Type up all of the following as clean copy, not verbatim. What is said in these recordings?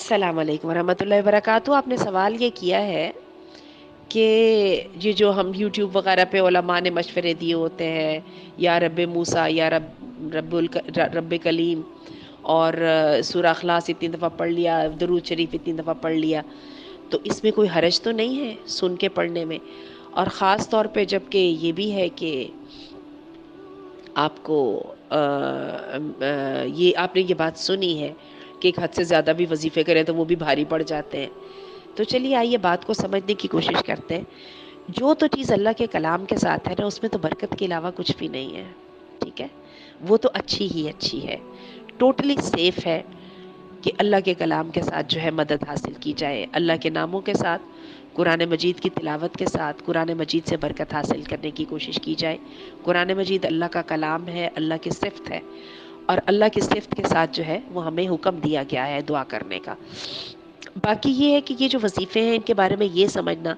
अस्सलाम वालेकुम वरहमतुल्लाहि वबरकातुहू। आपने सवाल ये किया है कि ये जो हम यूट्यूब वगैरह पे उलमा ने मशवरे दिए होते हैं, या रब मूसा या रब कलीम, और सूरह अखलास इतनी दफ़ा पढ़ लिया, दरूद शरीफ इतनी दफ़ा पढ़ लिया, तो इसमें कोई हरज तो नहीं है सुन के पढ़ने में। और ख़ास तौर पे जबकि ये भी है कि आपको ये आपने ये बात सुनी है कि एक हद से ज़्यादा भी वजीफ़े करें तो वो भी भारी पड़ जाते हैं। तो चलिए आइए बात को समझने की कोशिश करते हैं। जो तो चीज़ अल्लाह के कलाम के साथ है ना, उसमें तो बरकत के अलावा कुछ भी नहीं है। ठीक है, वो तो अच्छी ही अच्छी है, टोटली सेफ है कि अल्लाह के कलाम के साथ जो है मदद हासिल की जाए, अल्लाह के नामों के साथ, कुरान मजीद की तिलावत के साथ कुरान मजीद से बरकत हासिल करने की कोशिश की जाए। कुरान मजीद अल्लाह का कलाम है, अल्लाह की सिफ़त है, और अल्लाह की सिफ़त के साथ जो है वो हमें हुक्म दिया गया है दुआ करने का। बाकी ये है कि ये जो वजीफ़े हैं इनके बारे में ये समझना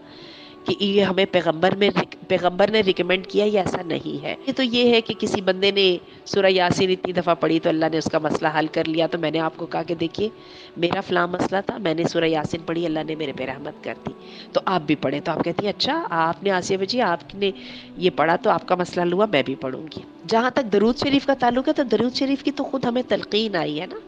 कि ये हमें पैगंबर ने रिकमेंड किया, ये ऐसा नहीं है। ये तो ये है कि किसी बंदे ने सूरह यासीन इतनी दफ़ा पढ़ी तो अल्लाह ने उसका मसला हल कर लिया। तो मैंने आपको कहा कि देखिए मेरा फ़लाँ मसला था, मैंने सूरह यासीन पढ़ी, अल्लाह ने मेरे पे रहमत कर दी, तो आप भी पढ़ें। तो आप कहती हैं अच्छा आपने आसिया बजी आपने ये पढ़ा तो आपका मसला हल हुआ, मैं भी पढ़ूंगी। जहाँ तक दरूद शरीफ का ताल्लुक है, तो दरूद शरीफ की तो खुद हमें तलकीन आई है ना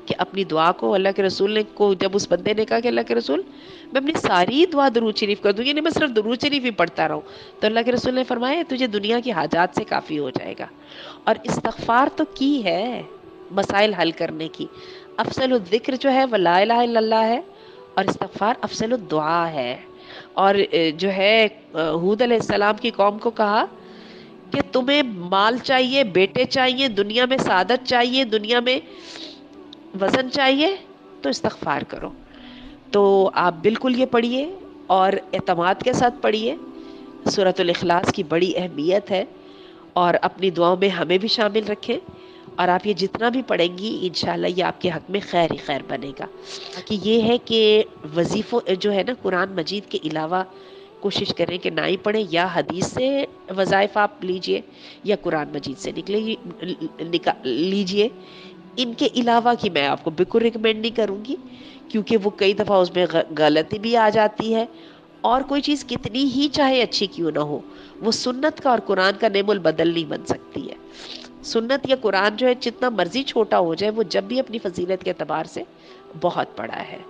कि अपनी दुआ को अल्लाह के रसूल ने को जब उस बंदे ने कहा कि अल्लाह के रसूल मैं अपनी सारी दुआ दरूद शरीफ कर दूंगी, नहीं मैं सिर्फ दरूद शरीफ ही पढ़ता रहूं, तो अल्लाह के रसूल ने फरमाया तुझे दुनिया की हाजात से काफ़ी हो जाएगा। और इस्तगफार तो की है मसाइल हल करने की। अफसल ज़िक्र जो है वह ला इलाहा इल्लल्लाह है, और इस्तगफार अफसल दुआ है। और जो है हूद अलैहिस्सलाम की कौम को कहा कि तुम्हें माल चाहिए, बेटे चाहिए, दुनिया में सादत चाहिए, दुनिया में वज़न चाहिए, तो इस्तग़फ़ार करो। तो आप बिल्कुल ये पढ़िए और एतमाद के साथ पढ़िए। सूरतुल इखलास की बड़ी अहमियत है, और अपनी दुआओं में हमें भी शामिल रखें। और आप ये जितना भी पढ़ेंगी इंशाअल्लाह ये आपके हक़ में खैर ही खैर बनेगा। बाकी ये है कि वज़ीफ़ों जो है ना कुरान मजीद के अलावा कोशिश करें कि ना ही पढ़ें, या हदीस से वज़ाइफ़ आप लीजिए या कुरान मजीद से लीजिए। इनके अलावा की मैं आपको बिल्कुल रिकमेंड नहीं करूँगी, क्योंकि वो कई दफ़ा उसमें गलती भी आ जाती है। और कोई चीज़ कितनी ही चाहे अच्छी क्यों ना हो, वो सुन्नत का और कुरान का नेमुल बदल नहीं बन सकती है। सुन्नत या कुरान जो है जितना मर्जी छोटा हो जाए, वो जब भी अपनी फजीलत के एतबार से बहुत बड़ा है।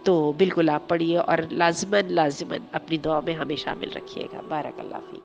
तो बिल्कुल आप पढ़िए और लाज़िमन लाज़िमन अपनी दुआ में हमें शामिल रखिएगा। बारक अल्लाह फीक।